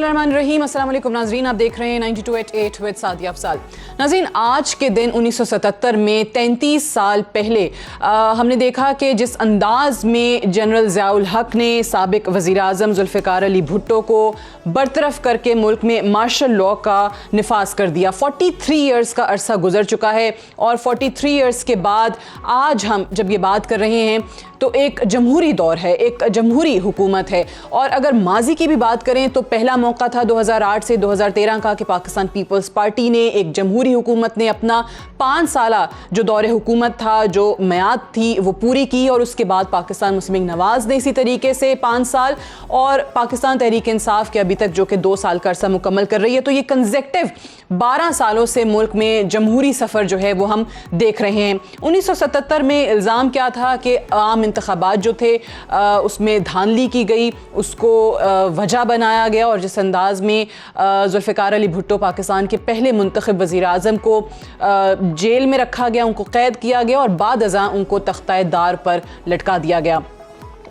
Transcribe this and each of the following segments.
बिस्मिल्लाहिर्रहमानिर्रहीम। अस्सलाम वालेकुम नाज़रीन, आप देख रहे हैं 92.8 विद सादिया अफजाल। नाज़रीन, आज के दिन 1977 में 33 साल पहले हमने देखा कि जिस अंदाज में जनरल ज़ियाउल हक ने साबिक वज़ीर आज़म ज़ुल्फ़िकार अली भुट्टो को बरतरफ करके मुल्क में मार्शल लॉ का निफाज कर दिया। 43 ईयर्स का अरसा गुजर चुका है और 43 ईयर्स के बाद आज हम जब ये बात कर रहे हैं तो एक जमहूरी दौर है, एक जमहूरी हुकूमत है। और अगर माजी की भी बात करें तो पहला मौका था 2008 से 2013 का कि पाकिस्तान पीपल्स पार्टी ने, एक जमहूरी हुकूमत ने अपना 5 साला जो दौर हुकूमत था, जो मियाद थी, वो पूरी की। और उसके बाद पाकिस्तान मुस्लिम लीग नवाज़ ने इसी तरीके से 5 साल, और पाकिस्तान तहरीक इंसाफ के अभी तक जो कि 2 साल का अरसा मुकम्मल कर रही है। तो ये कंसेक्टिव 12 सालों से मुल्क में जमहूरी सफ़र जो है वो हम देख रहे हैं। 1977 में इल्ज़ाम क्या था कि आम इंतखाबात जो थे उसमें धांधली की गई, उसको वजह बनाया गया, और जिस अंदाज में ज़ुल्फ़िकार अली भुट्टो पाकिस्तान के पहले मुंतखब वज़ीर आज़म को जेल में रखा गया, उनको कैद किया गया और बाद अज़ां उनको तख्ता दार पर लटका दिया गया।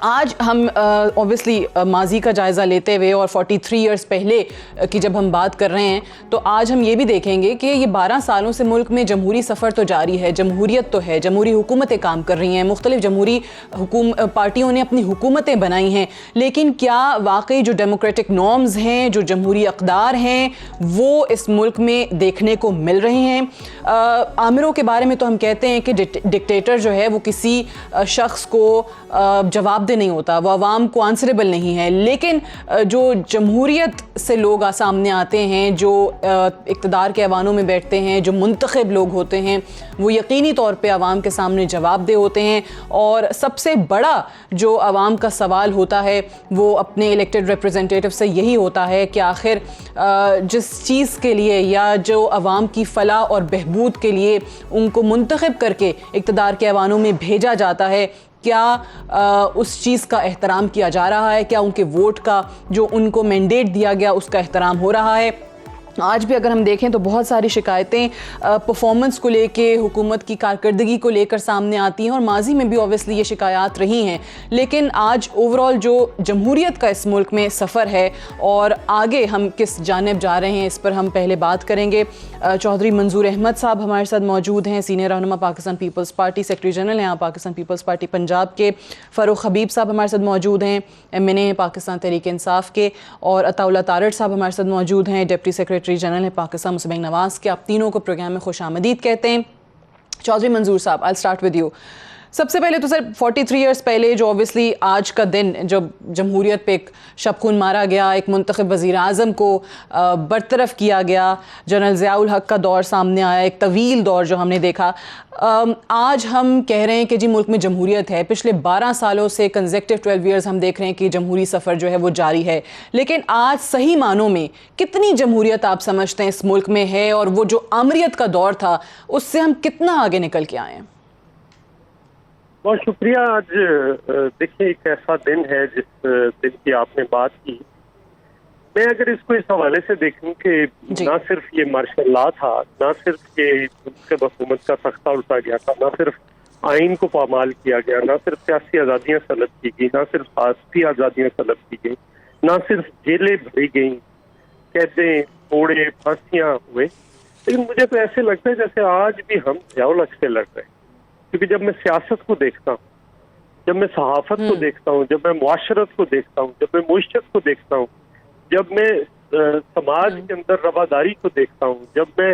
आज हम ऑब्वियसली माजी का जायज़ा लेते हुए और 43 ईयर्स पहले की जब हम बात कर रहे हैं तो आज हम ये भी देखेंगे कि ये 12 सालों से मुल्क में जमहूरी सफ़र तो जारी है, जमहूरियत तो है, जमहूरी हुकूमतें काम कर रही हैं, मुख्तलिफ जमहूरी पार्टियों ने अपनी हुकूमतें बनाई हैं, लेकिन क्या वाकई जो डेमोक्रेटिक नॉर्म्स हैं, जो जमहूरी अक़दार हैं, वो इस मुल्क में देखने को मिल रहे हैं? आमिरों के बारे में तो हम कहते हैं कि डिक्टेटर जो है वो किसी शख्स को जवाब नहीं होता, वो अवाम को आंसरेबल नहीं है। लेकिन जो जमहूरियत से लोग सामने आते हैं, जो इक़्तिदार के ऐवानों में बैठते हैं, जो मुंतखब लोग होते हैं, वो यकीनी तौर पे अवाम के सामने जवाबदेह होते हैं। और सबसे बड़ा जो अवाम का सवाल होता है वो अपने इलेक्टेड रिप्रेजेंटेटिव से यही होता है कि आखिर जिस चीज़ के लिए या जो अवाम की फ़लाह और बहबूद के लिए उनको मुंतखब करके इक़्तिदार के ऐवानों में भेजा जाता है, क्या उस चीज़ का एहतराम किया जा रहा है? क्या उनके वोट का जो उनको मैंडेट दिया गया उसका एहतराम हो रहा है? आज भी अगर हम देखें तो बहुत सारी शिकायतें परफॉर्मेंस को लेके, हुकूमत की कारकर्दगी को लेकर सामने आती हैं, और माजी में भी ऑब्वियसली ये शिकायत रही हैं। लेकिन आज ओवरऑल जो जमहूरियत का इस मुल्क में सफ़र है और आगे हम किस जानिब जा रहे हैं, इस पर हम पहले बात करेंगे। चौधरी मंजूर अहमद साहब हमारे साथ मौजूद हैं, सीनियर रहनुमा पाकिस्तान पीपल्स पार्टी, सेक्रेटरी जनरल हैं पाकिस्तान पीपल्स पार्टी पंजाब के। फ़ारूक हबीब साहब हमारे साथ मौजूद हैं, MNA पाकिस्तान तहरीक इंसाफ के। और अताउल्लाह तारड़ साहब हमारे साथ मौजूद हैं, डिप्टी सेक्रेटरी जनरल है पाकिस्तान मुस्लिम लीग नवाज़ के। आप तीनों को प्रोग्राम में खुश आमदीद कहते हैं। चौधरी मंजूर साहब, आई स्टार्ट विद यू। सबसे पहले तो सर 43 ईयर्स पहले जो ऑब्वियसली आज का दिन जब जमहूरियत पे एक शबखून मारा गया, एक मुंतखब वज़ीर आज़म को बरतरफ किया गया, जनरल ज़ियाउल हक का दौर सामने आया, एक तवील दौर जो हमने देखा। आज हम कह रहे हैं कि जी मुल्क में जमहूरियत है। पिछले 12 सालों से कंसेक्टिव 12 ईयर्स हम देख रहे हैं कि जमहूरी सफ़र जो है वो जारी है। लेकिन आज सही मानों में कितनी जमहूरियत आप समझते हैं इस मुल्क में है, और वो जो आमरियत का दौर था उससे हम कितना आगे निकल के आए हैं? बहुत शुक्रिया। आज देखिए एक ऐसा दिन है जिस दिन की आपने बात की। मैं अगर इसको इस हवाले से देखूं कि ना सिर्फ ये मार्शल लॉ था, ना सिर्फ ये हुकूमत का तख्ता उठा गया था, ना सिर्फ आइन को पामाल किया गया, ना सिर्फ सियासी आज़ादियाँ तलब की गई, ना सिर्फ साहसी आज़ादियाँ तलब की गई, ना सिर्फ जेलें भरी गई, कैदें, कोड़े, फांसियाँ हुए। लेकिन मुझे तो ऐसे लगता है जैसे आज भी हम ज़ियाउल हक से लड़ रहे हैं। क्योंकि जब मैं सियासत को देखता हूँ, जब मैं सहाफत को देखता हूँ, जब मैं मुआशरत को देखता हूँ, जब मैं मुइशत को देखता हूँ, जब मैं समाज के अंदर रवादारी को देखता हूँ, जब मैं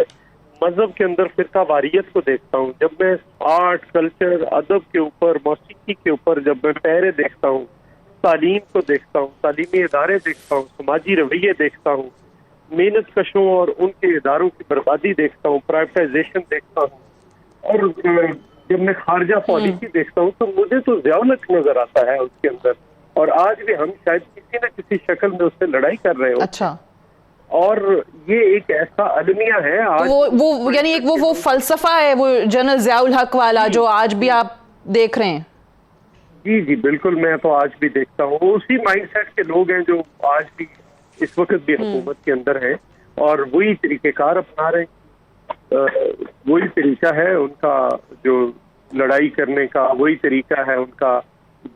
मजहब के अंदर फिरका वारियत को देखता हूँ, जब मैं आर्ट, कल्चर, अदब के ऊपर, मौसीकी के ऊपर जब मैं पहरे देखता हूँ, तालीम को देखता हूँ, तालीमी इदारे देखता हूँ, समाजी रवैये देखता हूँ, मेहनत कशों और उनके इदारों की बर्बादी देखता हूँ, प्राइवेटाइजेशन देखता हूँ, और जब मैं खारजा पॉलिसी देखता हूँ तो मुझे तो ज़ियाउल हक नजर आता है उसके अंदर। और आज भी हम शायद किसी न किसी शक्ल में उससे लड़ाई कर रहे हो। अच्छा। और ये एक ऐसा अलमिया है आज, तो वो यानी एक वो फलसफा है वो जनरल ज़ियाउल हक वाला जो आज भी आप देख रहे हैं। जी जी बिल्कुल, मैं तो आज भी देखता हूँ। उसी माइंडसेट के लोग हैं जो आज भी इस वक्त भी हुकूमत के अंदर है और वही तरीक़ेकार अपना रहे हैं। वही तरीका है उनका जो लड़ाई करने का, वही तरीका है उनका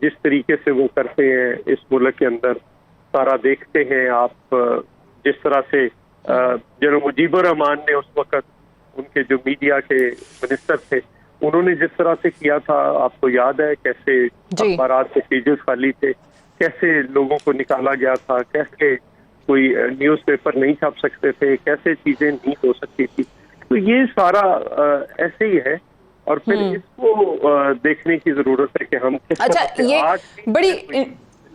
जिस तरीके से वो करते हैं इस मुल्क के अंदर। सारा देखते हैं आप जिस तरह से जनरल मुजीबुर रहमान ने उस वक्त, उनके जो मीडिया के मिनिस्टर थे, उन्होंने जिस तरह से किया था, आपको याद है कैसे अखबारात के पेजेस खाली थे, कैसे लोगों को निकाला गया था, कैसे कोई न्यूज़पेपर नहीं छाप सकते थे, कैसे चीजें नहीं हो सकती थी। तो ये सारा ऐसे ही है और फिर इसको देखने की जरूरत है कि हम किस अच्छा, ये बड़ी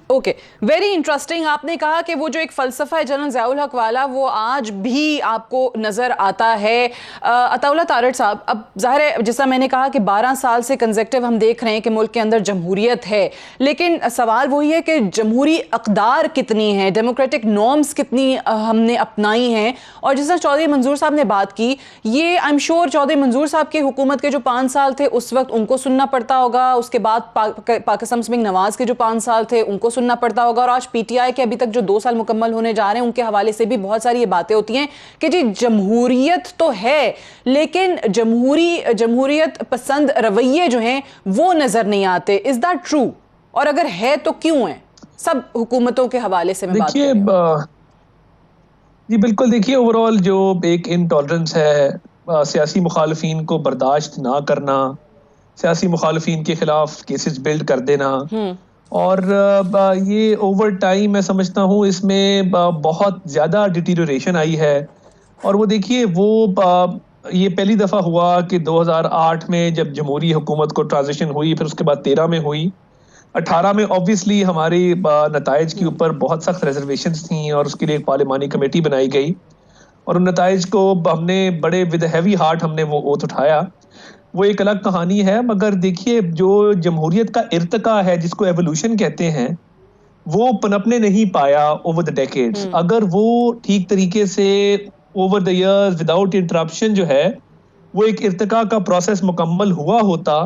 ओके, वेरी इंटरेस्टिंग। आपने कहा कि वो जो एक फलसफा है जनरल ज़ियाउल हक वाला, वो आज भी आपको नज़र आता है। अताउल्लाह तारड़ साहब, अब ज़ाहिर है जैसा मैंने कहा कि 12 साल से कंसेक्टिव हम देख रहे हैं कि मुल्क के अंदर जमहूरियत है, लेकिन सवाल वही है कि जमहूरी अक़दार कितनी है, डेमोक्रेटिक नॉर्म्स कितनी हमने अपनाई हैं। और जिस तरह चौधरी मंजूर साहब ने बात की, ये आई एम श्योर चौधरी मंजूर साहब की हुकूमत के जो 5 साल थे उस वक्त उनको सुनना पड़ता होगा, उसके बाद पाकिस्तान मुस्लिम नवाज के जो 5 साल थे उनको सुनना पड़ता होगा, और आज पीटीआई के अभी तक जो 2 साल मुकम्मल होने जा रहे हैं उनके हवाले से भी बहुत सारी ये बातें होती हैं कि जी जमहूरियत तो है, लेकिन जमहूरियत पसंद रवैये जो हैं वो नजर नहीं आते। Is that true? और अगर है तो क्यों है? सब हुकूमतों के हवाले से मैं बात कर रही हूं। जी बिल्कुल, देखिए ओवरऑल जो एक इनटॉलरेंस है, सियासी मुखालफीन को बर्दाश्त ना करना, सियासी मुखालफीन के खिलाफ केसेस बिल्ड कर देना, और ये ओवर टाइम मैं समझता हूँ इसमें बहुत ज़्यादा डिटीरियोरेशन आई है। और वो देखिए वो ये पहली दफ़ा हुआ कि 2008 में जब जमहूरी हुकूमत को ट्रांजिशन हुई, फिर उसके बाद 13 में हुई, 18 में ऑब्वियसली हमारी नताइज के ऊपर बहुत सख्त रिजर्वेशंस थी और उसके लिए एक पार्लिमानी कमेटी बनाई गई और उन नताइज को हमने बड़े विद हैवी हार्ट हमने वो ओथ उठाया। वो एक अलग कहानी है, मगर देखिए जो जमहूरियत का इर्तिका है जिसको एवोल्यूशन कहते हैं, वो पनपने नहीं पाया ओवर द डेकेड्स। अगर वो ठीक तरीके से over the years without interruption जो है वो एक इर्तिका का प्रोसेस मुकम्मल हुआ होता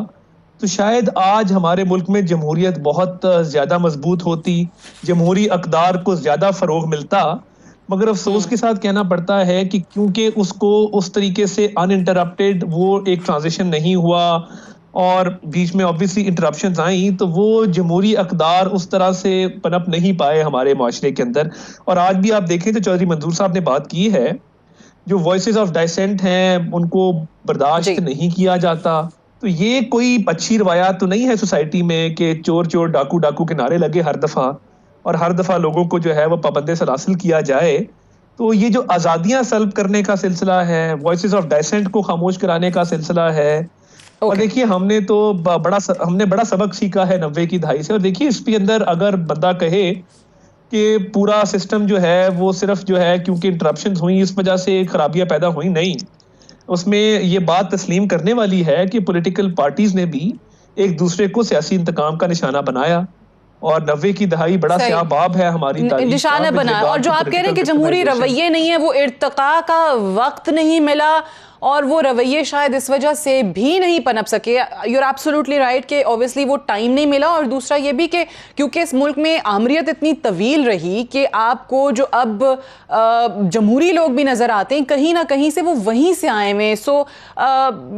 तो शायद आज हमारे मुल्क में जमहूरियत बहुत ज़्यादा मजबूत होती, जमहूरी अक़दार को ज़्यादा फ़रोग मिलता। मगर अफसोस के साथ कहना पड़ता है कि क्योंकि उसको उस तरीके से अनइंटरप्टेड वो एक ट्रांजिशन नहीं हुआ और बीच में ऑब्वियसली इंटरप्शंस आई, तो वो जमहूरी अक़दार उस तरह से पनप नहीं पाए हमारे माशरे के अंदर। और आज भी आप देखें तो चौधरी मंजूर साहब ने बात की है, जो वॉइसेस ऑफ डाइसेंट हैं उनको बर्दाश्त नहीं किया जाता। तो ये कोई अच्छी रवायात तो नहीं है सोसाइटी में कि चोर चोर डाकू डाकू के नारे लगे हर दफ़ा और हर दफ़ा लोगों को जो है वो पाबंदे सलासिल किया जाए। तो ये जो आज़ादियाँ सल्ब करने का सिलसिला है, वॉइसेस ऑफ डाइसेंट को खामोश कराने का सिलसिला है, और देखिए हमने तो बड़ा सबक सीखा है 90 की दहाई से। और देखिए इसके अंदर अगर बंदा कहे कि पूरा सिस्टम जो है वो सिर्फ जो है क्योंकि इंटरप्शंस हुई इस वजह से खराबियाँ पैदा हुई, नहीं, उसमें ये बात तस्लीम करने वाली है कि पॉलिटिकल पार्टीज ने भी एक दूसरे को सियासी इंतकाम का निशाना बनाया और 90 की दहाई बड़ा स्याबाब है हमारी निशाना बनाया। और जो आप कह रहे हैं कि जमहूरी रवैये नहीं है, वो इर्तिका का वक्त नहीं मिला और वो रवैये शायद इस वजह से भी नहीं पनप सके। यू आर एब्सोल्युटली राइट कि ऑब्वियसली वो टाइम नहीं मिला, और दूसरा ये भी कि क्योंकि इस मुल्क में आमरियत इतनी तवील रही कि आपको जो अब जमहूरी लोग भी नज़र आते हैं कहीं ना कहीं से वो वहीं से आए हुए। So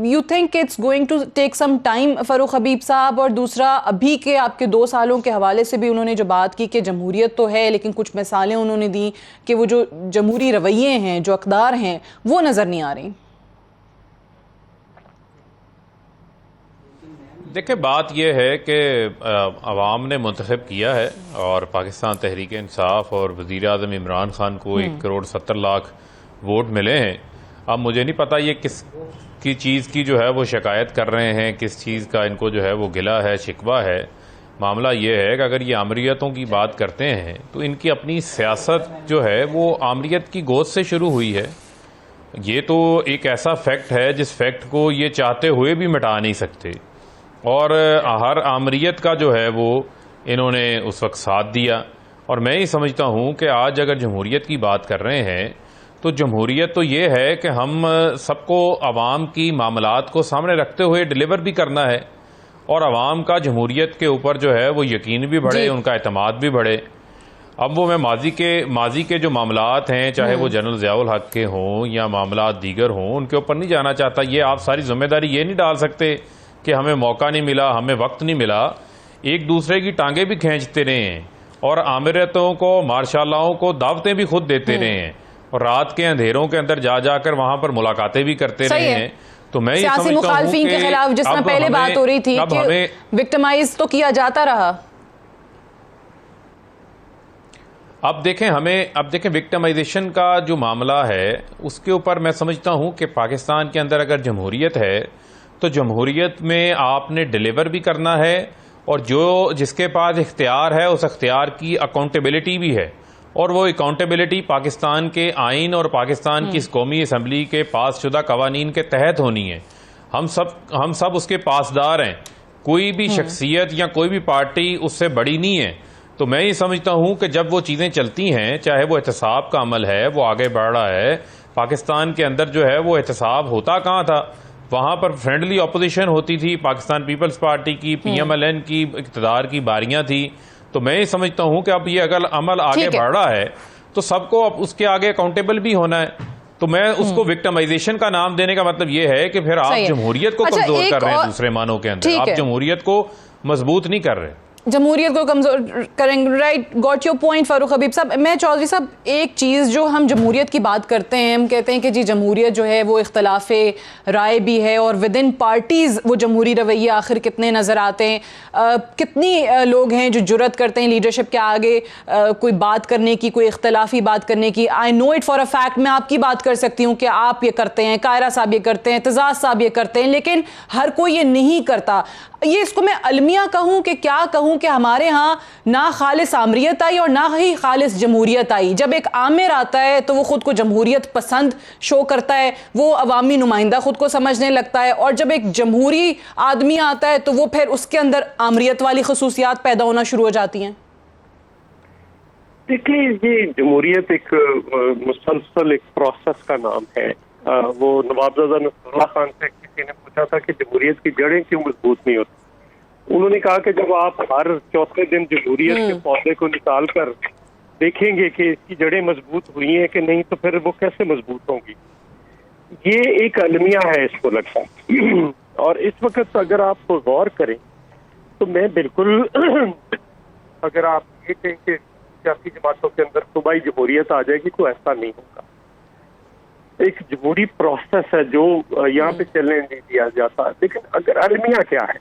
you think it's going to take some time Farooq Habib sahab? और दूसरा अभी के आपके 2 सालों के हवाले से भी उन्होंने जो बात की कि जमहूरियत तो है लेकिन कुछ मिसालें उन्होंने दी कि वो जो जमहूरी रवैये हैं, जो अक़दार हैं, वो नज़र नहीं आ रही। देखिए बात यह है कि अवाम ने मुंतखब किया है और पाकिस्तान तहरीक इंसाफ और वज़ीर आज़म इमरान खान को 1 करोड़ 70 लाख वोट मिले हैं। अब मुझे नहीं पता ये किस की चीज़ की जो है वो शिकायत कर रहे हैं, किस चीज़ का इनको जो है वो गिला है, शिकवा है। मामला ये है कि अगर ये आमरीतों की बात करते हैं तो इनकी अपनी सियासत जो है वो आमरीत की गोद से शुरू हुई है। ये तो एक ऐसा फैक्ट है जिस फैक्ट को ये चाहते हुए भी मिटा नहीं सकते, और हर आमरीत का जो है वो इन्होंने उस वक्त साथ दिया। और मैं ही समझता हूँ कि आज अगर जमहूरियत की बात कर रहे हैं तो जमहूरियत तो ये है कि हम सबको आवाम की मामलात को सामने रखते हुए डिलीवर भी करना है और आवाम का जमहूरियत के ऊपर जो है वो यकीन भी बढ़े, उनका एतमाद भी बढ़े। अब वो मैं माजी के जो मामलात हैं, चाहे वो जनरल ज़ियाउल हक के हों या मामलात दीगर हों, उनके ऊपर नहीं जाना चाहता। ये आप सारी जिम्मेदारी ये नहीं डाल सकते कि हमें मौका नहीं मिला, हमें वक्त नहीं मिला। एक दूसरे की टांगे भी खींचते रहे हैं और आमिरतों को, मार्शालाओं को दावतें भी खुद देते रहे हैं और रात के अंधेरों के अंदर जा जाकर वहां पर मुलाकातें भी करते रहे हैं। तो मैं ये सियासी समझता हूं मुखालफिन के खिलाफ जिस तरह पहले बात हो रही थी कि विक्टिमाइज तो किया जाता रहा। अब देखें विक्टिमाइजेशन का जो मामला है उसके ऊपर मैं समझता हूं कि पाकिस्तान के अंदर अगर जमहूरियत है तो जमहूरियत में आपने डिलीवर भी करना है और जिसके पास इख्तियार है उस इख्तियार की अकाउंटेबिलिटी भी है और वो अकाउंटेबिलिटी पाकिस्तान के आइन और पाकिस्तान की कौमी असम्बली के पास शुदा कवानीन के तहत होनी है। हम सब उसके पासदार हैं। कोई भी शख्सियत या कोई भी पार्टी उससे बड़ी नहीं है। तो मैं ये समझता हूं कि जब वो चीज़ें चलती हैं, चाहे वो एहतसाब का अमल है, वो आगे बढ़ रहा है। पाकिस्तान के अंदर जो है वो एहतसाब होता कहाँ था? वहां पर फ्रेंडली अपोजिशन होती थी, पाकिस्तान पीपल्स पार्टी की, PMLN की इक़्तिदार की बारियां थी। तो मैं ये समझता हूं कि अब ये अगर अमल आगे बढ़ रहा है तो सबको अब उसके आगे अकाउंटेबल भी होना है। तो मैं उसको विक्टिमाइजेशन का नाम देने का मतलब ये है कि फिर आप जमहूरियत को कमजोर कर रहे हैं दूसरे मानों के अंदर, आप जमहूरियत को मजबूत नहीं कर रहे, जमहूरियत को कमजोर करेंगे। Right, got your point Farooq Habib sahab. मैं चौधरी साहब, एक चीज़ जो हम जमहूरियत की बात करते हैं, हम कहते हैं कि जी जमहूरियत जो है वो इख्तलाफ राय भी है और विद इन पार्टीज़ वो जमहूरी रवैये आखिर कितने नज़र आते हैं। कितनी लोग हैं जो जुर्रत करते हैं लीडरशिप के आगे कोई बात करने की, कोई इख्तलाफी बात करने की। I know it for a fact, मैं आपकी बात कर सकती हूँ कि आप ये करते हैं, कायरा साहब ये करते हैं, एतजाज़ साहब ये करते हैं, लेकिन हर कोई ये नहीं करता। ये इसको मैं अलमिया कहूँ कि क्या कहूँ कि हमारे यहाँ ना खालिस आमरियत आई और ना ही खालिस जमहूरियत आई। जब एक आमिर आता है तो वो खुद को जमहूरियत पसंद शो करता है, वो अवामी नुमाइंदा खुद को समझने लगता है, और जब एक जमहूरी आदमी आता है तो वो फिर उसके अंदर आमरियत वाली खसूसियात पैदा होना शुरू हो जाती हैं। देखिए, ये जमहूरियत एक मुसलसल एक प्रोसेस का नाम है। वो नवाबजादा नसरुल्लाह खान से किसी ने पूछा था कि जमहूरियत की जड़ें क्यों मजबूत नहीं होती। उन्होंने कहा कि जब आप हर चौथे दिन जमहूरियत के पौधे को निकाल कर देखेंगे कि इसकी जड़ें मजबूत हुई हैं कि नहीं, तो फिर वो कैसे मजबूत होंगी। ये एक अलमिया है, इसको लगता है। और इस वक्त अगर आप गौर करें तो मैं बिल्कुल अगर आप ये कहें कि सियासी जमातों के अंदर सूबाई जमहूरियत आ जाएगी तो ऐसा नहीं होगा। एक जमहूरी प्रोसेस है जो यहाँ पे चलने नहीं दिया जाता। लेकिन अगर अलमिया क्या है,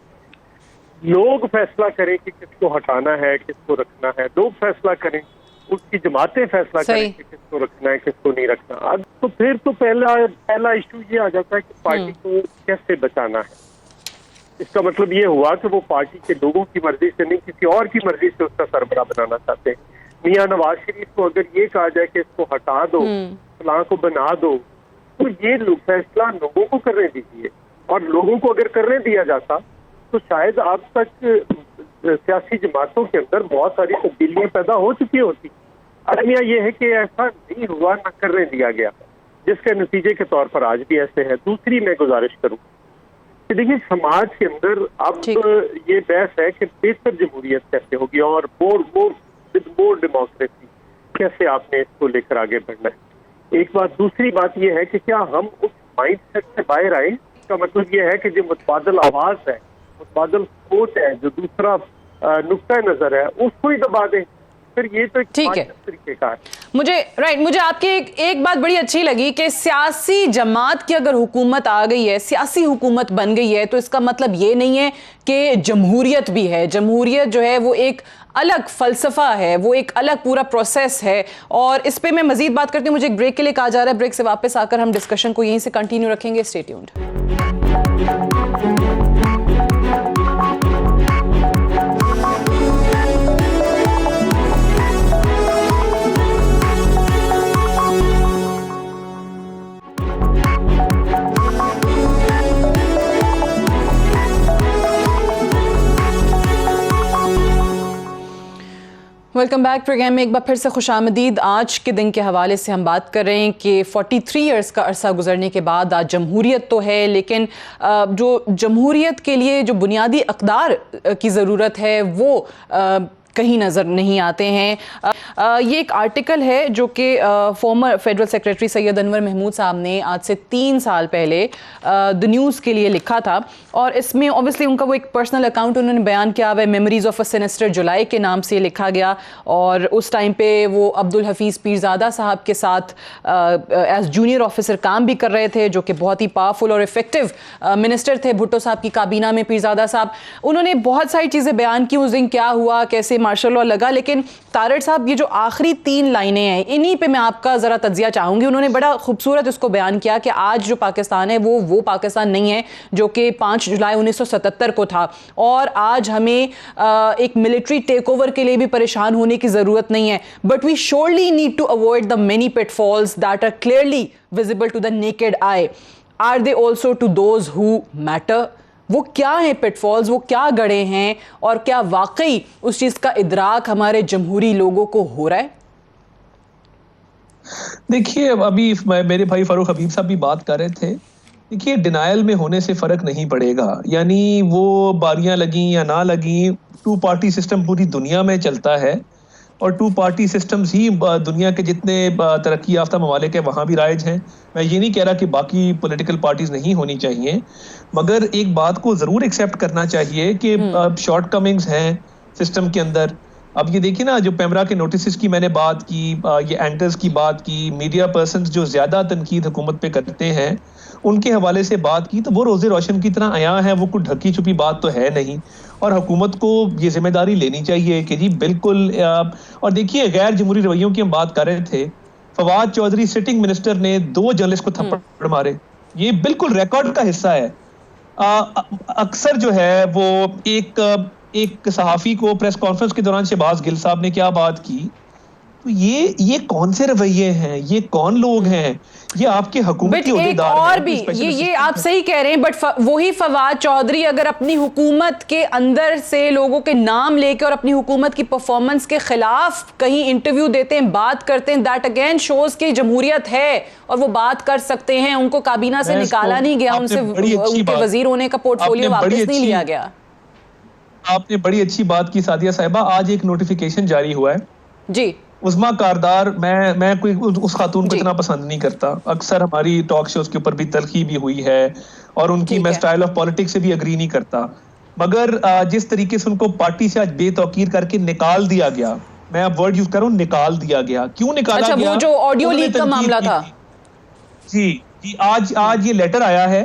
लोग फैसला करें कि किसको हटाना है, किसको रखना है, लोग फैसला करें, उसकी जमातें फैसला करें कि किसको रखना है, किसको नहीं रखना। अब तो फिर तो पहला इशू ये आ जाता है कि पार्टी को कैसे बचाना है। इसका मतलब ये हुआ कि वो पार्टी के लोगों की मर्जी से नहीं, किसी और की मर्जी से उसका सरबराह बनाना चाहते हैं। मियां नवाज शरीफ को अगर ये कहा जाए कि इसको हटा दो, फलां को बना दो, तो ये फैसला लोगों को करने दीजिए। और लोगों को अगर करने दिया जाता तो शायद अब तक सियासी जमातों के अंदर बहुत सारी तब्दीलियां पैदा हो चुकी होती। अलमिया ये है कि ऐसा नहीं हुआ, न करने दिया गया, जिसके नतीजे के तौर पर आज भी ऐसे है। दूसरी मैं गुजारिश करूँ कि देखिए, समाज के अंदर अब ये बहस है कि बेहतर जमहूरियत कैसे होगी और मोर डेमोक्रेसी कैसे आपने इसको लेकर आगे बढ़ना है। एक बात। दूसरी बात यह है कि क्या हम उस माइंडसेट से बाहर आए। इसका मतलब यह है कि जो मुतबादल आवाज है, मुतबादल सोच है, जो दूसरा नुक्ता नजर है, उसको ही दबा दें। फिर ये तो ठीक है तरीके का है। मुझे आपकी एक बात बड़ी अच्छी लगी कि सियासी जमात की अगर हुकूमत आ गई है, सियासी हुकूमत बन गई है, तो इसका मतलब ये नहीं है कि जमहूरियत भी है। जमहूरियत जो है वो एक अलग फलसफा है, वो एक अलग पूरा प्रोसेस है। और इस पे मैं मजीद बात करती हूँ, मुझे एक ब्रेक के लिए कहा जा रहा है। ब्रेक से वापस आकर हम डिस्कशन को यहीं से कंटिन्यू रखेंगे। Stay tuned. Welcome back. Programme में एक बार फिर से खुशामदीद। आज के दिन के हवाले से हम बात कर रहे हैं कि 43 ईयर्स का अरसा गुजरने के बाद आज जमहूरियत तो है, लेकिन जो जमहूरियत के लिए जो बुनियादी अक़दार की ज़रूरत है वो कहीं नज़र नहीं आते हैं। ये एक आर्टिकल है जो कि former federal secretary Syed Anwar Mahmood साहब ने आज से 3 साल पहले द न्यूज़ के लिए लिखा था, और इसमें ऑब्वियसली उनका वो एक पर्सनल अकाउंट उन्होंने बयान किया हुआ है, मेमोरीज ऑफ अ सिनिस्टर जुलाई के नाम से लिखा गया। और उस टाइम पे वो अब्दुल हफीज़ पीरज़ादा साहब के साथ एज जूनियर ऑफिसर काम भी कर रहे थे, जो कि बहुत ही पावरफुल और इफेक्टिव मिनिस्टर थे भुट्टो साहब की काबीना में। पीरज़ादा साहब उन्होंने बहुत सारी चीज़ें बयान की, उस दिन क्या हुआ, कैसे मार्शल लॉ लगा। लेकिन तारड़ साहब ये जो आखिरी 3 लाइनें हैं, इन्हीं पे मैं आपका ज़रा तज्जिया चाहूँगी। उन्होंने बड़ा खूबसूरत इसको बयान किया कि आज जो पाकिस्तान है वो पाकिस्तान नहीं है जो कि 5 जुलाई 1977 को था, और आज हमें एक मिलिट्री टेक ओवर के लिए भी परेशान होने की ज़रूरत नहीं है, but we surely need to avoid the many pitfalls that are clearly visible to the naked eye. Are they also to those who matter? वो क्या हैं पिटफॉल्स, वो क्या गड़े हैं, और क्या वाकई उस चीज़ का इदराक हमारे जमहूरी लोगों को हो रहा है? देखिए, अभी मेरे भाई फारूक हबीब साहब भी बात कर रहे थे। देखिए, डिनायल में होने से फर्क नहीं पड़ेगा, यानी वो बारियां लगी या ना लगी, 2 पार्टी सिस्टम पूरी दुनिया में चलता है, और 2 पार्टी सिस्टम्स ही दुनिया के जितने तरक्की याफ्ता ममालिक है वहाँ भी राइज हैं। मैं ये नहीं कह रहा कि बाकी पॉलिटिकल पार्टीज नहीं होनी चाहिए, मगर एक बात को ज़रूर एक्सेप्ट करना चाहिए कि शॉर्ट कमिंग्स हैं सिस्टम के अंदर। अब ये देखिए ना, जो पेमरा के नोटिस की मैंने बात की, ये एंकर्स की बात की, मीडिया पर्सन्स जो ज़्यादा तनकीद हुकूमत पे करते हैं उनके हवाले से बात की, तो वो रोज़े रोशन की तरह आया है, वो कुछ ढकी छुपी बात तो है नहीं। और हुकूमत को ये जिम्मेदारी लेनी चाहिए कि जी बिल्कुल। और देखिए, गैर जमहूरी रवैयों की हम बात कर रहे थे, फवाद चौधरी सिटिंग मिनिस्टर ने 2 जर्नलिस्ट को थप्पड़ मारे, ये बिल्कुल रिकॉर्ड का हिस्सा है। अक्सर जो है वो एक सहाफ़ी को प्रेस कॉन्फ्रेंस के दौरान शहबाज गिल साहब ने क्या बात की, तो ये कौन से रवैये हैं, ये कौन लोग हैं, ये आपके हुकूमती ओहदेदार हैं। और भी ये आप सही कह रहे हैं, बट वही फवाद चौधरी अगर अपनी हुकूमत के अंदर से लोगों के नाम लेके और अपनी हुकूमत की परफॉर्मेंस के खिलाफ कहीं इंटरव्यू देते हैं, बात करते हैं, दैट अगेन शोज की जमहूरियत है और वो बात कर सकते हैं। उनको काबीना से निकाला नहीं गया, उनसे उनके वजीर होने का पोर्टफोलियो वापस नहीं लिया गया। आपने बड़ी अच्छी बात की सादिया साहिबा। आज एक नोटिफिकेशन जारी हुआ है जी, उस्मा कारदार, मैं कोई उस खातून को इतना पसंद नहीं करता, अक्सर हमारी टॉक शोज के ऊपर भी तलखी भी हुई है, और उनकी मैं स्टाइल ऑफ पॉलिटिक्स से भी अग्री नहीं करता, मगर जिस तरीके से उनको पार्टी से आज बेतौकीर करके निकाल दिया गया, मैं अब वर्ड यूज कर रहा हूं, निकाल दिया गया। क्यों निकाला गया? अच्छा, वो जो ऑडियो लीक का मामला था। जी, आज ये लेटर आया है,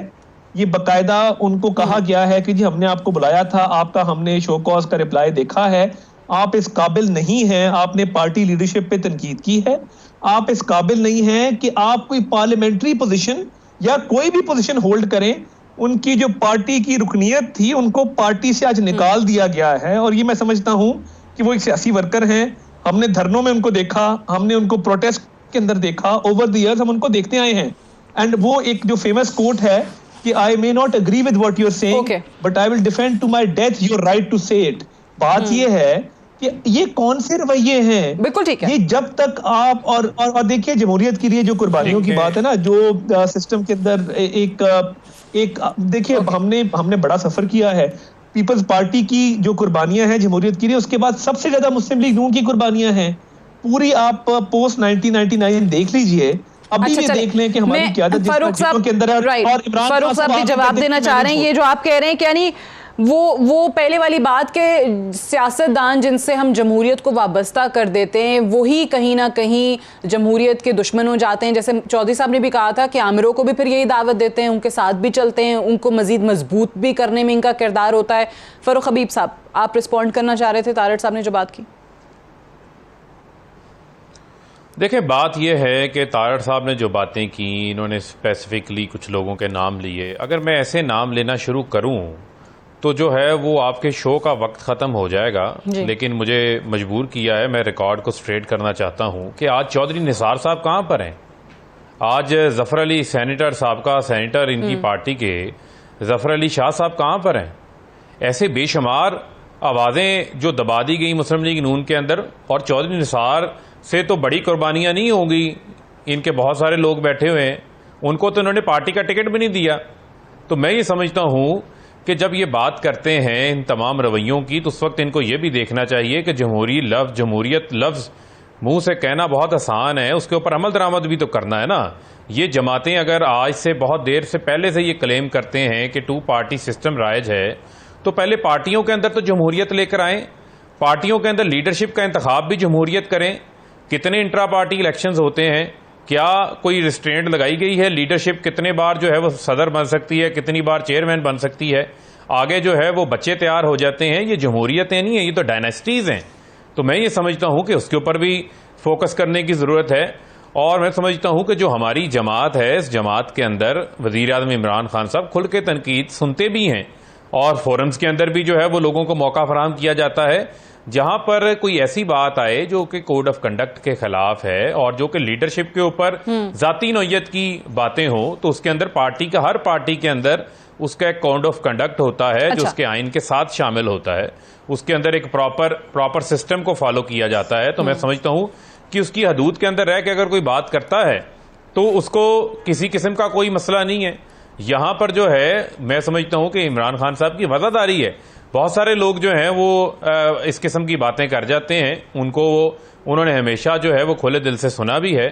ये बकायदा उनको कहा गया है कि जी हमने आपको बुलाया था, आपका हमने शो कॉज का रिप्लाई देखा है, आप इस काबिल नहीं हैं, आपने पार्टी लीडरशिप पे तनकीद की है, आप इस काबिल नहीं हैं कि आप कोई पार्लियामेंट्री पोजीशन या कोई भी पोजीशन होल्ड करें। उनकी जो पार्टी की रुकनियत थी उनको पार्टी से आज निकाल दिया गया है, और ये मैं समझता हूं कि वो एक सियासी वर्कर हैं। हमने धरनों में उनको देखा, हमने उनको प्रोटेस्ट के अंदर देखा, ओवर द ईयर्स हम उनको देखते आए हैं। एंड वो एक जो फेमस कोट है कि I may not agree with what you are saying, but I will defend to my death your right to say it. बात ये है कि ये कौन से रवैये हैं? बिल्कुल ठीक है। ये जब तक आप और देखिए, जमहूरियत के लिए जो कुर्बानियों की बात है ना, जो सिस्टम के अंदर एक देखिए, हमने बड़ा सफर किया है। पीपल्स पार्टी की जो कुर्बानियां हैं जमहूरियत के लिए, उसके बाद सबसे ज्यादा मुस्लिम लीग नून की कुर्बानियां हैं। पूरी आप पोस्ट 1999 देख लीजिए, अभी भी देख लें कि हमारी क़यादत फारूक साहब के अंदर है, और इमरान फारूक साहब भी जवाब देना चाह रहे हैं। ये जो आप कह रहे हैं कि यानी वो पहले वाली बात के सियासतदान जिनसे हम जमहूरियत को वाबस्ता कर देते हैं, वही कहीं ना कहीं जमहूरियत के दुश्मन हो जाते हैं। जैसे चौधरी साहब ने भी कहा था कि आमिरों को भी फिर यही दावत देते हैं, उनके साथ भी चलते हैं, उनको मजीद मजबूत भी करने में इनका किरदार होता है। फारूक हबीब साहब, आप रिस्पॉन्ड करना चाह रहे थे तारड़ साहब ने जो बात की। देखिए, बात यह है कि तारड़ साहब ने जो बातें की, इन्होंने स्पेसिफिकली कुछ लोगों के नाम लिए। अगर मैं ऐसे नाम लेना शुरू करूं तो जो है वो आपके शो का वक्त ख़त्म हो जाएगा, लेकिन मुझे मजबूर किया है, मैं रिकॉर्ड को स्ट्रेट करना चाहता हूं कि आज चौधरी निसार साहब कहाँ पर हैं? आज जफर अली सेनेटर साहब का सेनेटर इनकी पार्टी के जफर अली शाह साहब कहाँ पर हैं? ऐसे बेशुमार आवाज़ें जो दबा दी गई मुस्लिम लीग नून के अंदर, और चौधरी निसार से तो बड़ी कुर्बानियां नहीं होगी, इनके बहुत सारे लोग बैठे हुए हैं, उनको तो इन्होंने पार्टी का टिकट भी नहीं दिया। तो मैं ये समझता हूं कि जब ये बात करते हैं इन तमाम रवैयों की, तो उस वक्त इनको ये भी देखना चाहिए कि जमहूरियत लफ्ज़ मुंह से कहना बहुत आसान है, उसके ऊपर अमल दरामद भी तो करना है ना। ये जमातें अगर आज से बहुत देर से पहले से ये क्लेम करते हैं कि 2 पार्टी सिस्टम राइज है, तो पहले पार्टियों के अंदर तो जमहूरियत लेकर आएं, पार्टियों के अंदर लीडरशिप का इंतखाब भी जमहूरियत करें। कितने इंट्रा पार्टी इलेक्शंस होते हैं, क्या कोई रिस्ट्रेंट लगाई गई है? लीडरशिप कितने बार जो है वो सदर बन सकती है, कितनी बार चेयरमैन बन सकती है? आगे जो है वो बच्चे तैयार हो जाते हैं। ये जमहूरियतें नहीं है, ये तो डायनेस्टीज हैं। तो मैं ये समझता हूं कि उसके ऊपर भी फोकस करने की जरूरत है। और मैं समझता हूं कि जो हमारी जमात है, इस जमात के अंदर वजीर आज़म इमरान खान साहब खुल के तनकीद सुनते भी हैं, और फोरम्स के अंदर भी जो है वो लोगों को मौका फराहम किया जाता है जहां पर कोई ऐसी बात आए जो कि कोड ऑफ कंडक्ट के खिलाफ है और जो कि लीडरशिप के ऊपर जाती नौयत की बातें हो, तो उसके अंदर हर पार्टी के अंदर उसका एक कोड ऑफ कंडक्ट होता है। जो उसके आइन के साथ शामिल होता है, उसके अंदर एक प्रॉपर सिस्टम को फॉलो किया जाता है। तो मैं समझता हूं कि उसकी हदूद के अंदर रह के अगर कोई बात करता है तो उसको किसी किस्म का कोई मसला नहीं है। यहां पर जो है मैं समझता हूं कि इमरान खान साहब की वफादारी है। बहुत सारे लोग जो हैं वो इस किस्म की बातें कर जाते हैं, उन्होंने हमेशा जो है वो खुले दिल से सुना भी है,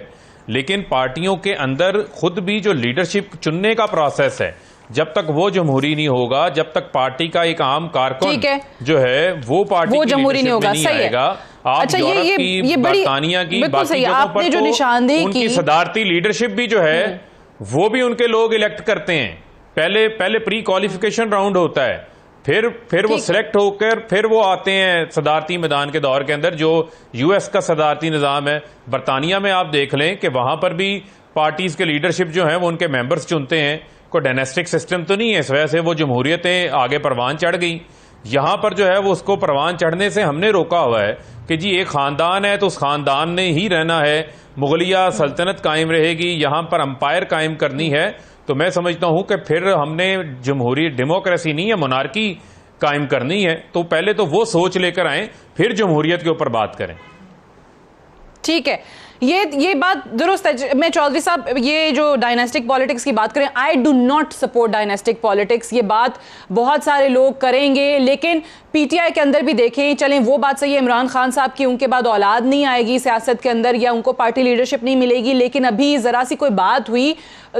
लेकिन पार्टियों के अंदर खुद भी जो लीडरशिप चुनने का प्रोसेस है, जब तक वो जमहूरी नहीं होगा, जब तक पार्टी का एक आम कारकुन जो है वो पार्टी वो जमहूरी नहीं होगा, नहीं आएगा। आप अच्छा, यूरोप की, बरतानिया की, बाकी जगहों पर जो निशानदेही उनकी सदारती लीडरशिप भी जो है वो भी उनके लोग इलेक्ट करते हैं। पहले प्री क्वालिफिकेशन राउंड होता है, फिर वो सिलेक्ट होकर फिर वो आते हैं सदारती मैदान के दौर के अंदर, जो यूएस का सदारती निजाम है। बरतानिया में आप देख लें कि वहां पर भी पार्टीज के लीडरशिप जो है वो उनके मेंबर्स चुनते हैं। कोई डायनेस्टिक सिस्टम तो नहीं है, इस वजह से वो जमहूरियतें आगे परवान चढ़ गई। यहां पर जो है वो उसको परवान चढ़ने से हमने रोका हुआ है कि जी एक खानदान है तो उस खानदान ने ही रहना है, मुगलिया सल्तनत कायम रहेगी, यहां पर अंपायर कायम करनी है। तो मैं समझता हूं कि फिर हमने जमहूरी डेमोक्रेसी नहीं है, मोनार्की कायम करनी है। तो पहले तो वो सोच लेकर आए, फिर जमहूरियत के ऊपर बात करें। ठीक है, ये बात दुरुस्त है। मैं चौधरी साहब, ये जो डायनेस्टिक पॉलिटिक्स की बात करें, I do not support dynastic politics. ये बात बहुत सारे लोग करेंगे, लेकिन पीटीआई के अंदर भी देखें, चलें वो बात सही है, इमरान खान साहब की उनके बाद औलाद नहीं आएगी सियासत के अंदर या उनको पार्टी लीडरशिप नहीं मिलेगी, लेकिन अभी ज़रा सी कोई बात हुई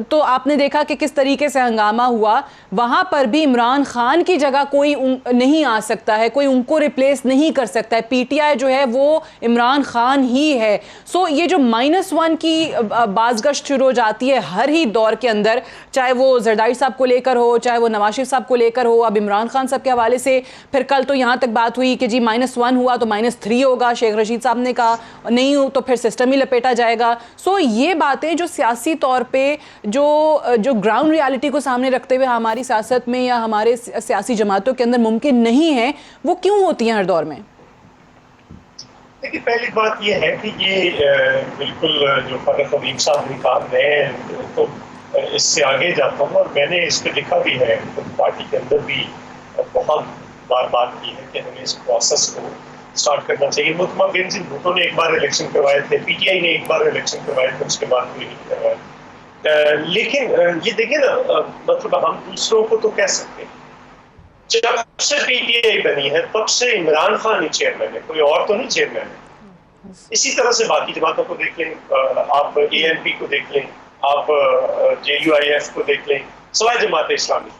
तो आपने देखा कि किस तरीके से हंगामा हुआ। वहां पर भी इमरान खान की जगह कोई नहीं आ सकता है, कोई उनको रिप्लेस नहीं कर सकता है। पीटीआई जो है वो इमरान खान ही है। सो ये जो -1 की बाज़गश्त शुरू हो जाती है हर ही दौर के अंदर, चाहे वो जरदारी साहब को लेकर हो, चाहे वो नवाज शरीफ साहब को लेकर हो, अब इमरान खान साहब के हवाले से फिर कल तो यहाँ तक बात हुई कि जी -1 हुआ तो -3 होगा। शेख रशीद साहब ने कहा नहीं हो तो फिर सिस्टम ही लपेटा जाएगा। सो ये बातें जो सियासी तौर पर जो ग्राउंड रियलिटी को सामने रखते हुए हमारी सियासत में या हमारे सियासी जमातों के अंदर मुमकिन नहीं है, वो क्यों होती हैं हर दौर में? देखिए, पहली बात ये है कि ये बिल्कुल जो फखर फहीम साहब ने कहा, मैं तो इससे आगे जाता हूँ और मैंने इस पर लिखा भी है, तो पार्टी के अंदर भी बहुत बार बात की है कि हमें इस प्रोसेस को स्टार्ट करना चाहिए। मुतमा बेनजीर भुट्टो ने एक बार इलेक्शन करवाए थे, पीटीआई ने एक बार इलेक्शन करवाए थे, उसके बाद कोई नहीं करवाया। लेकिन ये देखिए ना, मतलब हम दूसरों को तो कह सकते हैं, जब से पीटीआई बनी है तब से इमरान खान ही चेयरमैन है, कोई और तो नहीं चेयरमैन है। इसी तरह से बाकी जमातों को देख लें, आप एएनपी को देख लें, आप जेयूआईएफ को देख लें, सवाए जमात इस्लामी,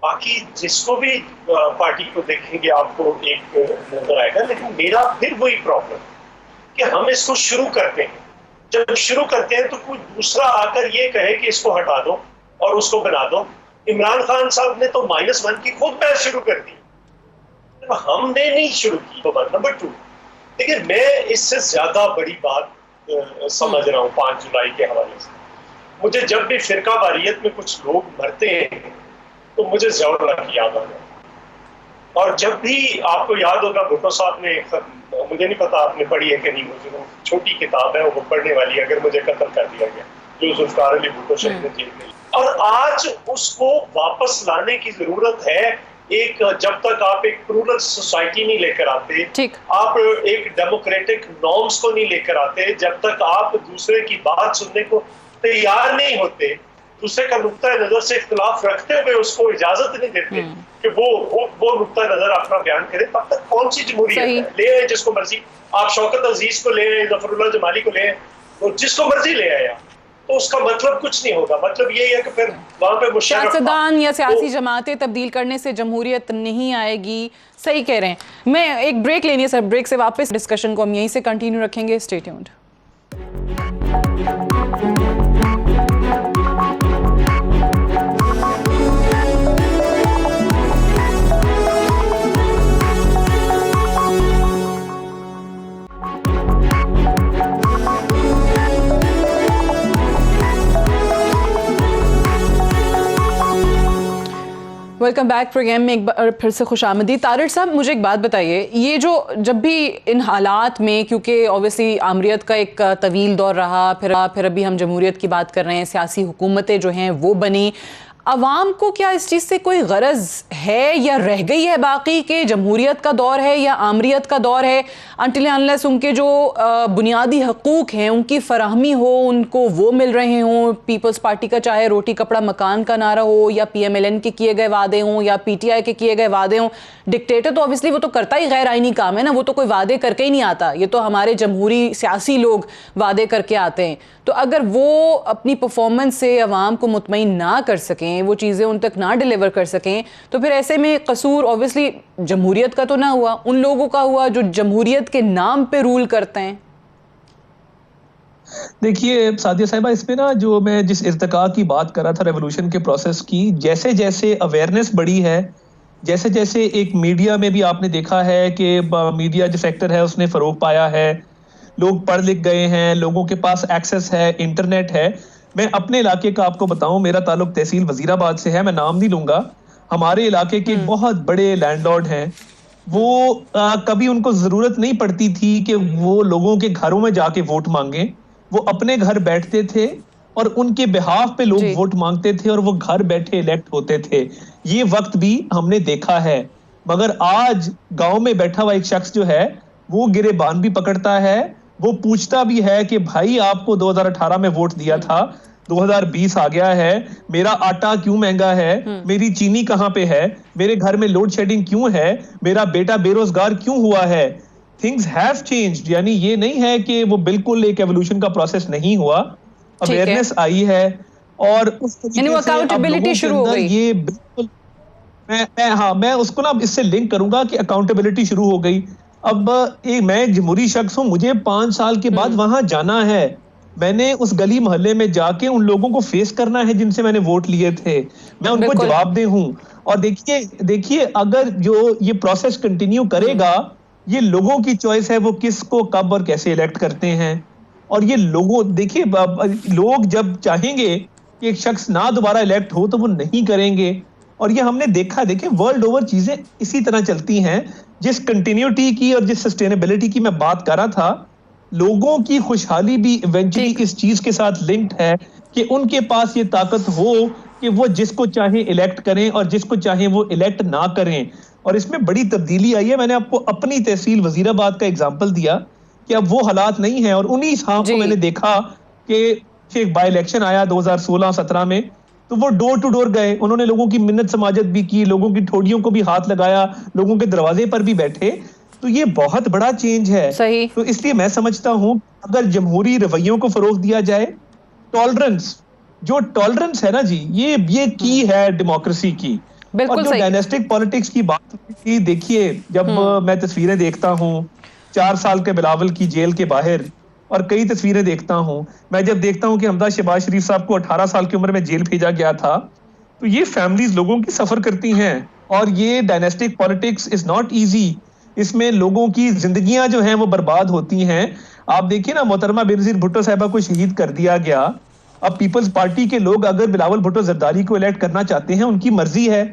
बाकी जिसको भी पार्टी को देखेंगे आपको एक नजर आएगा। लेकिन मेरा फिर वही प्रॉब्लम कि हम इसको शुरू करते हैं, जब शुरू करते हैं तो कोई दूसरा आकर ये कहे कि इसको हटा दो और उसको बना दो। इमरान खान साहब ने तो -1 की खुद बहस शुरू कर दी, हमने नहीं शुरू की। नंबर 2, देखिए मैं इससे ज्यादा बड़ी बात समझ रहा हूँ 5 जुलाई के हवाले से। मुझे जब भी फिरका वारियत में कुछ लोग मरते हैं तो मुझे ज़ियाउल्लाह की याद आ जाती। और जब भी आपको याद होगा, भुट्टो साहब ने, मुझे नहीं पता आपने पढ़ी है कि नहीं, मुझे वो छोटी किताब है वो पढ़ने वाली, अगर मुझे कत्ल कर दिया गया, जो जुल्फकार अली भुट्टो शहीद ने जेल में, और आज उसको वापस लाने की जरूरत है। एक जब तक आप एक प्लूरल सोसाइटी नहीं लेकर आते, आप एक डेमोक्रेटिक नॉर्म्स को नहीं लेकर आते, जब तक आप दूसरे की बात सुनने को तैयार नहीं होते, दूसरे का नुक्ता नजर से इख्तिलाफ रखते हुए उसको इजाजत नहीं देते कि वो नुक्ता नजर अपना बयान करे, तब तक कौन सी जमहूरियत है? ले आए जिसको मर्जी, आप शौकत अजीज को ले आए, जफरुल्लाह जमाली को ले आए, तो जिसको मर्जी ले आए, तो उसका मतलब कुछ नहीं होगा। मतलब यही है कि फिर वहां पे सियासतदान या सियासी जमातें तब्दील करने से जमहूरियत नहीं आएगी। सही कह रहे हैं। मैं एक ब्रेक लेनी है सर, ब्रेक से वापस डिस्कशन को हम यहीं से कंटिन्यू रखेंगे। Stay tuned. Welcome back programme में एक बार फिर से खुशामदी। तारिक साहब, मुझे एक बात बताइए, ये जो जब भी इन हालात में, क्योंकि ऑब्वियसली आमरीत का एक तवील दौर रहा, फिर अभी हम जमहूरियत की बात कर रहे हैं, सियासी हुकूमतें जो हैं वो बनी, अवाम को क्या इस चीज़ से कोई गरज है या रह गई है बाकी के जमहूरियत का दौर है या आमरीत का दौर है? अनटिल अनलेस उनके जो बुनियादी हकूक़ हैं उनकी फराहमी हो, उनको वो मिल रहे हों, पीपल्स पार्टी का चाहे रोटी कपड़ा मकान का नारा हो, या PMLN के किए गए वादे हों, या PTI के किए गए वादे हों। डिक्टेटर तो ऑब्वियसली वो तो करता ही गैर आइनी काम है ना, वो तो कोई वादे करके ही नहीं आता, ये तो हमारे जमहूरी सियासी लोग वादे करके आते हैं। तो अगर वो अपनी परफॉर्मेंस से अवाम को मुतमईन ना कर सकें, वो चीज़ें उन तक ना डिलीवर कर सकें, तो फिर ऐसे में कसूर ऑब्वियसली जमहूरियत का तो ना हुआ, उन लोगों का हुआ जो जमहूरियत के नाम पे रूल करते हैं। देखिए सादिया साहिबा, इसमें ना जो मैं जिस इर्तिका की बात कर रहा था रेवोल्यूशन के प्रोसेस की, जैसे जैसे अवेयरनेस बढ़ी है, जैसे जैसे एक मीडिया में भी आपने देखा है कि मीडिया जो सेक्टर है उसने फरोग पाया है, लोग पढ़ लिख गए हैं, लोगों के पास एक्सेस है, इंटरनेट है। मैं अपने इलाके का आपको बताऊं, मेरा ताल्लुक तहसील वजीराबाद से है, मैं नाम नहीं लूंगा। हमारे इलाके के बहुत बड़े लैंडलॉर्ड हैं, वो कभी उनको जरूरत नहीं पड़ती थी कि वो लोगों के घरों में जाके वोट मांगे, वो अपने घर बैठते थे और उनके बिहाफ पे लोग वोट मांगते थे और वो घर बैठे इलेक्ट होते थे। ये वक्त भी हमने देखा है। मगर आज गांव में बैठा हुआ एक शख्स जो है वो गिरेबान भी पकड़ता है, वो पूछता भी है कि भाई आपको 2018 में वोट दिया था, 2020 आ गया है, मेरा आटा क्यों महंगा है, मेरी चीनी कहां पे है, मेरे घर में लोड शेडिंग क्यों है, मेरा बेटा बेरोजगार क्यों हुआ है। Things have changed. यानी ये नहीं है कि वो बिल्कुल एक एवोल्यूशन का प्रोसेस नहीं हुआ, अवेयरनेस आई है और उस तरीके से अकाउंटेबिलिटी शुरू हो गई। ये बिल्कुल मैं उसको ना इससे लिंक करूंगा कि अकाउंटेबिलिटी शुरू हो गई। अब मैं जमहूरी शख्स हूं, मुझे 5 साल के बाद वहां जाना है, मैंने उस गली मोहल्ले में जाके उन लोगों को फेस करना है जिनसे मैंने वोट लिए थे, मैं उनको जवाबदेह हूं। और देखिए अगर जो ये प्रोसेस कंटिन्यू करेगा, ये लोगों की चॉइस है वो किसको कब और कैसे इलेक्ट करते हैं। और ये देखिए लोग जब चाहेंगे कि एक शख्स ना दोबारा इलेक्ट हो तो वो नहीं करेंगे। और ये हमने देखा, देखिए वर्ल्ड ओवर चीजें इसी तरह चलती हैं। जिस कंटिन्यूटी की और जिस सस्टेनेबिलिटी की मैं बात कर रहा था, लोगों की खुशहाली भी इवेंचुअली इस चीज के साथ लिंक्ड है कि उनके पास ये ताकत हो कि वो जिसको चाहे इलेक्ट करें और जिसको चाहे वो इलेक्ट ना करें। और इसमें बड़ी तब्दीली आई है। मैंने आपको अपनी तहसील वजीराबाद का एग्जाम्पल दिया कि अब वो हालात नहीं है। और उन्हीं साहब को मैंने देखा कि एक बाई इलेक्शन आया 2016-17 में, तो वो डोर टू डोर गए, उन्होंने लोगों की मिन्नत समाजत भी की, लोगों की ठोडियों को भी हाथ लगाया, लोगों के दरवाजे पर भी बैठे। तो ये बहुत बड़ा चेंज है। सही। तो इसलिए मैं समझता हूं अगर जमहूरी रवैयों को फरोग दिया जाए, टॉलरेंस है ना जी, ये की है डेमोक्रेसी की। और जो डायनेस्टिक पॉलिटिक्स की बात की, देखिए जब मैं तस्वीरें देखता हूं 4 साल के बिलावल की जेल के बाहर और कई तस्वीरें देखता हूं, मैं जब देखता हूं कि हमजा शहबाज शरीफ साहब को 18 साल की उम्र में जेल भेजा गया था, तो ये फैमिलीज लोगों की सफर करती हैं। और ये dynastic politics is not easy. इसमें लोगों की जिंदगियां जो हैं वो बर्बाद होती हैं। आप देखिए ना, मोहतरमा बेनजीर भुट्टो साहिबा को शहीद कर दिया गया। अब पीपल्स पार्टी के लोग अगर बिलावल भुट्टो जरदारी को इलेक्ट करना चाहते हैं, उनकी मर्जी है।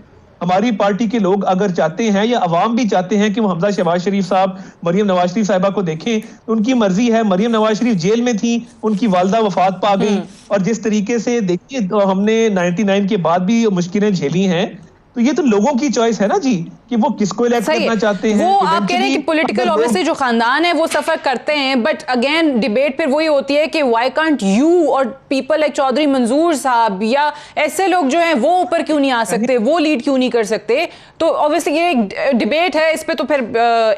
हमारी पार्टी के लोग अगर चाहते हैं या अवाम भी चाहते हैं कि वो हमजा शहबाज शरीफ साहब, मरियम नवाज शरीफ साहिबा को देखें, तो उनकी मर्जी है। मरियम नवाज शरीफ जेल में थी, उनकी वालदा वफात पा गई। और जिस तरीके से देखिए हमने 99 के बाद भी मुश्किलें झेली हैं, तो ये तो लोगों की चॉइस है ना जी कि वो किसको इलेक्ट करना चाहते हैं। वो आप कह रहे हैं कि पॉलिटिकल ऑब्वियसली जो खानदान है वो सफर करते हैं, बट अगेन डिबेट फिर वही होती है कि व्हाई कांट यू और पीपल लाइक चौधरी मंजूर साहब या ऐसे लोग जो हैं वो ऊपर क्यों नहीं आ सकते, वो लीड क्यों नहीं कर सकते। तो ऑब्वियसली ये एक डिबेट है, इस पे तो फिर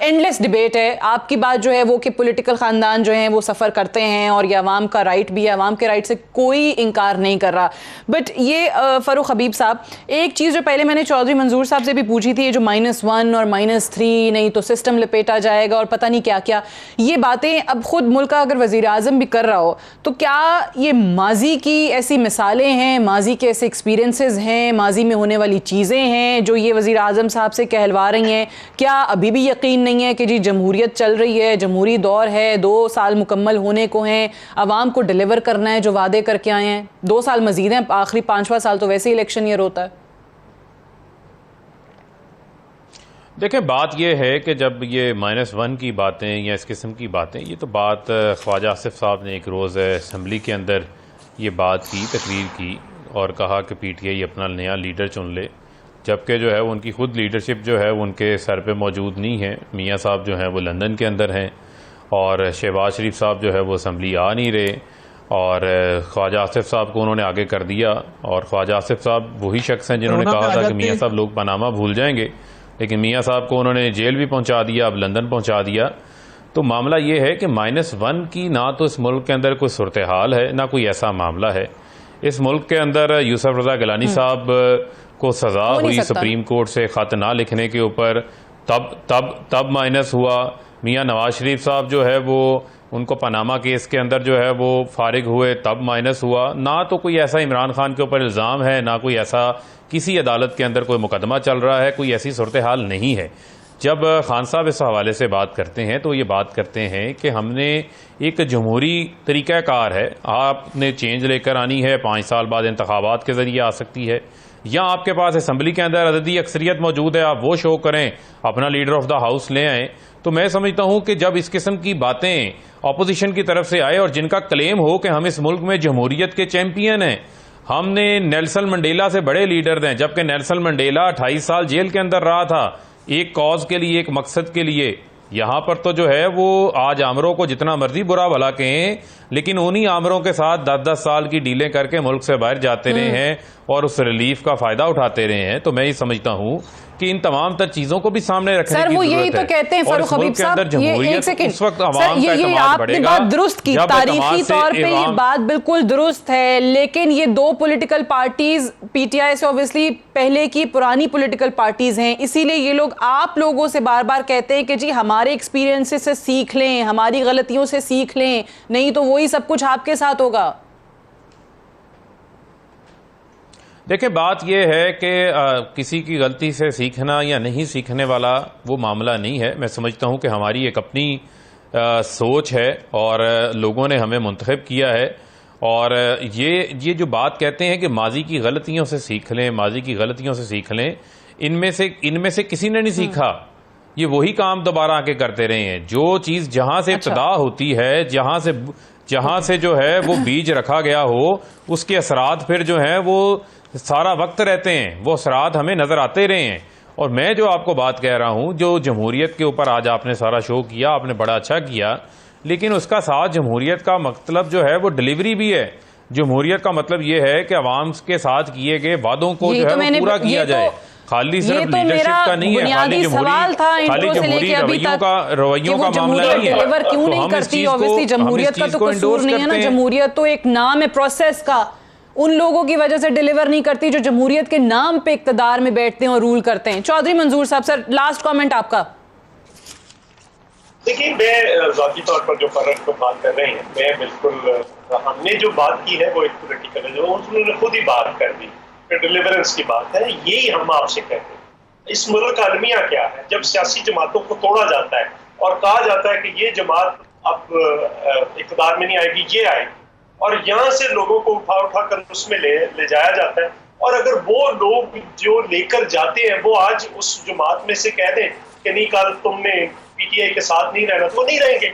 एंडलेस डिबेट है। आपकी बात जो है वो कि पॉलिटिकल खानदान जो है वो सफर करते हैं और ये अवाम का राइट भी है, अवाम के राइट से कोई इनकार नहीं कर रहा। बट ये फरूख हबीब साहब, एक चीज जो पहले मैंने चौधरी मंजूर साहब से भी पूछी थी, ये जो -1 और -3 नहीं तो सिस्टम लपेटा जाएगा और पता नहीं क्या क्या, ये बातें अब खुद मुल्क का अगर वजीर आजम भी कर रहा हो तो क्या ये माजी की ऐसी मिसालें हैं, माजी के ऐसे एक्सपीरियंसेस हैं, माजी में होने वाली चीज़ें हैं जो ये वजीर आजम साहब से कहलवा रही हैं? क्या अभी भी यकीन नहीं है कि जी जमहूरियत चल रही है, जमहूरी दौर है, 2 साल मुकम्मल होने को हैं, आवाम को डिलीवर करना है जो वादे करके आए हैं, 2 साल मजीद हैं, आखिरी 5वां साल तो वैसे ही इलेक्शन ईयर होता है। देखें, बात यह है कि जब ये -1 की बातें या इस किस्म की बातें, ये तो बात ख्वाजा आसिफ साहब ने एक रोज़ असम्बली के अंदर ये बात की, तकरीर की और कहा कि PTI अपना नया लीडर चुन ले, जबकि जो है उनकी खुद लीडरशिप जो है उनके सर पे मौजूद नहीं है। मियाँ साहब जो हैं वो लंदन के अंदर हैं और शहबाज शरीफ साहब जो है वो असम्बली आ नहीं रहे और ख्वाजा आसिफ साहब को उन्होंने आगे कर दिया। और ख्वाजा आसिफ साहब वही शख्स हैं जिन्होंने कहा था कि मियाँ साहब लोग पनामा भूल जाएंगे, लेकिन मियाँ साहब को उन्होंने जेल भी पहुंचा दिया, अब लंदन पहुंचा दिया। तो मामला ये है कि -1 की ना तो इस मुल्क के अंदर कोई सूरत हाल है, ना कोई ऐसा मामला है। इस मुल्क के अंदर यूसुफ रजा गिलानी साहब को सजा हुई सुप्रीम कोर्ट से खत ना लिखने के ऊपर, तब माइनस हुआ। मियाँ नवाज शरीफ साहब जो है वो उनको पनामा केस के अंदर जो है वो फारिग हुए, तब माइनस हुआ। ना तो कोई ऐसा इमरान खान के ऊपर इल्ज़ाम है, ना कोई ऐसा किसी अदालत के अंदर कोई मुकदमा चल रहा है, कोई ऐसी सूरत हाल नहीं है। जब खान साहब इस हवाले से बात करते हैं तो ये बात करते हैं कि हमने एक जमहूरी तरीक़ाकार है, आपने चेंज लेकर आनी है, 5 साल बाद इंतखाबात के ज़रिए आ सकती है, या आपके पास असम्बली के अंदर अददी अक्सरियत मौजूद है, आप वो शो करें, अपना लीडर ऑफ द हाउस ले आएँ। तो मैं समझता हूँ कि जब इस किस्म की बातें अपोजिशन की तरफ से आए और जिनका क्लेम हो कि हम इस मुल्क में जमहूरियत के चैंपियन हैं, हमने नेल्सन मंडेला से बड़े लीडर हैं, जबकि नेल्सन मंडेला 28 साल जेल के अंदर रहा था एक कॉज के लिए, एक मकसद के लिए। यहाँ पर तो जो है वो आज आमरों को जितना मर्जी बुरा भला कहें, लेकिन उन्हीं आमरों के साथ 10-10 साल की डीलें करके मुल्क से बाहर जाते रहे हैं और उस रिलीफ का फायदा उठाते रहे हैं। तो मैं ये समझता हूँ कि इन तमाम तर चीजों को भी सामने रखने सर, की वो जरूरत यही तो कहते हैं फरूख हबीब साहब, ये एक सेकंड सर, ये आपने बात दुरुस्त की, तारीखी तौर पे ये बात बिल्कुल दुरुस्त है, लेकिन ये 2 पॉलिटिकल पार्टीज PTI से ऑब्वियसली पहले की पुरानी पॉलिटिकल पार्टीज हैं, इसीलिए ये लोग आप लोगों से बार बार कहते हैं कि जी हमारे एक्सपीरियंसेस से सीख लें, हमारी गलतियों से सीख लें, नहीं तो वही सब कुछ आपके साथ होगा। देखिए, बात यह है कि किसी की गलती से सीखना या नहीं सीखने वाला वो मामला नहीं है। मैं समझता हूं कि हमारी एक अपनी सोच है और लोगों ने हमें मुंतखब किया है। और ये जो बात कहते हैं कि माजी की गलतियों से सीख लें, माजी की गलतियों से सीख लें, इनमें से किसी ने नहीं सीखा। ये वही काम दोबारा आके करते रहे हैं। जो चीज़ जहां से इब्तिदा होती है, जहां से जो है वो बीज रखा गया हो, उसके असरात फिर जो है वो सारा वक्त रहते हैं, वो असरात हमें नजर आते रहे हैं। और मैं जो आपको बात कह रहा हूं, जो जमहूरियत के ऊपर आज आपने सारा शो किया, आपने बड़ा अच्छा किया, लेकिन उसका साथ जमहूरियत का मतलब जो है वो डिलीवरी भी है। जमहूरियत का मतलब ये है कि अवाम के साथ किए गए वादों को जो है वो पूरा किया जाए। खाली सिर्फ लीडरशिप का नहीं है, खाली जमहूरी रवैयों का मामला नहीं है। क्यों नहीं करती? ऑब्वियसली जमहूरियत का तो कसूर नहीं है ना, जमहूरियत तो एक नाम है प्रोसेस का। उन लोगों की वजह से डिलीवर नहीं करती जो जमहूरियत के नाम पे इक्तदार में बैठते हैं और रूल करते हैं। चौधरी मंजूर साहब, सर लास्ट कमेंट आपका। देखिए, मैं ज़ाती तौर पर जो फर्क को बात कर रहे हैं, मैं बिल्कुल, हमने जो बात की है वो एक पोलिटिकल है, जो उन्होंने खुद ही बात कर दी, डिलीवरेंस की बात है। यही हम आपसे कहते हैं। इस मुल्क का अलमिया क्या है? जब सियासी जमातों को तोड़ा जाता है और कहा जाता है कि ये जमात अब इक़्तिदार में नहीं आएगी, ये आएगी, और यहाँ से लोगों को उठा कर उसमें ले जाया जाता है। और अगर वो लोग जो लेकर जाते हैं वो आज उस जमात में से कह दें कि नहीं, कल तुमने PTI के साथ नहीं रहना, तो नहीं रहेंगे।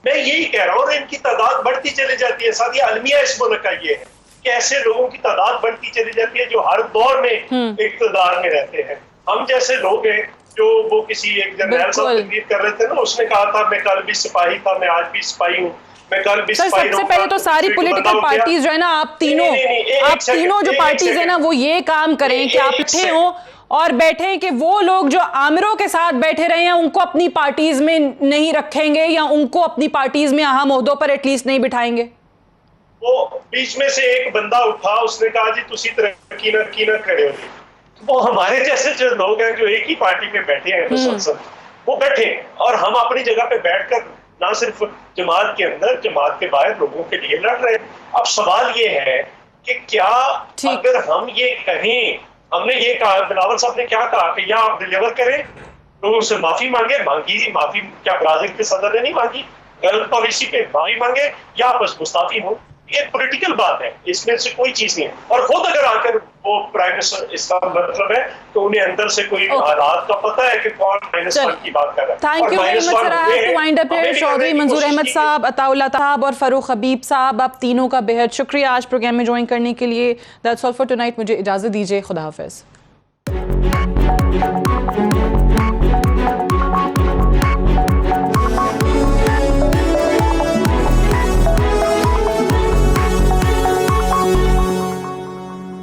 मैं यही कह रहा हूँ, और इनकी तादाद बढ़ती चली जाती है। साथ ही अलमिया इस मुल्क का ये है कैसे लोगों की तादाद बढ़ती चली जाती है जो हर दौर में इक़्तिदार में रहते हैं। हम जैसे लोग हैं जो वो किसी एक जर्नैल साहब तकरीर कर रहे थे ना, उसने कहा था मैं कल भी सिपाही था, मैं आज भी सिपाही हूँ, मैं कल भी सर सबसे पहले तो सारी पॉलिटिकल पार्टीज जो है ना, आप तीनों जो पार्टीज है ना वो ये काम करें कि आप इकट्ठे हों और बैठे कि वो लोग जो आमिरों के साथ बैठे रहे हैं उनको अपनी पार्टीज में नहीं रखेंगे या उनको अपनी पार्टीज में अहम ओहदों पर एटलीस्ट नहीं बिठाएंगे। वो बीच में से एक बंदा उठा, उसने कहा जी तुसी तरक्की ना खड़े हो। वो हमारे जैसे जो लोग हैं जो एक ही पार्टी में बैठे हैं संसद, वो बैठे और हम अपनी जगह पे बैठकर ना सिर्फ जमात के अंदर, जमात के बाहर लोगों के लिए लड़ रहे हैं। अब सवाल ये है कि क्या अगर हम ये कहें, हमने ये कहा, बिलावल साहब ने क्या कहा कि या आप डिलीवर करें, लोगों से माफी मांगे, माफी क्या ब्राजील के सदर ने नहीं मांगी, गलत पॉलिसी पे माफी मांगे या बस मुस्ताफी हो, ये पॉलिटिकल बात है, इसमें से कोई चीज नहीं है। और खुद अगर आकर वो प्राइम मिनिस्टर, इसका मतलब है तो उन्हें अंदर से कोई हालात का पता है कि कौन -1 की बात कर रहा है। Thank you very much sir. I have to wind up here. Chaudhry Manzoor Ahmed साहब, अताउल्लाह साहब और फरूख हबीब साहब, आप तीनों का बेहद शुक्रिया आज प्रोग्राम में ज्वाइन करने के लिए। That's all for tonight. मुझे इजाजत दीजिए, खुदा हाफिज।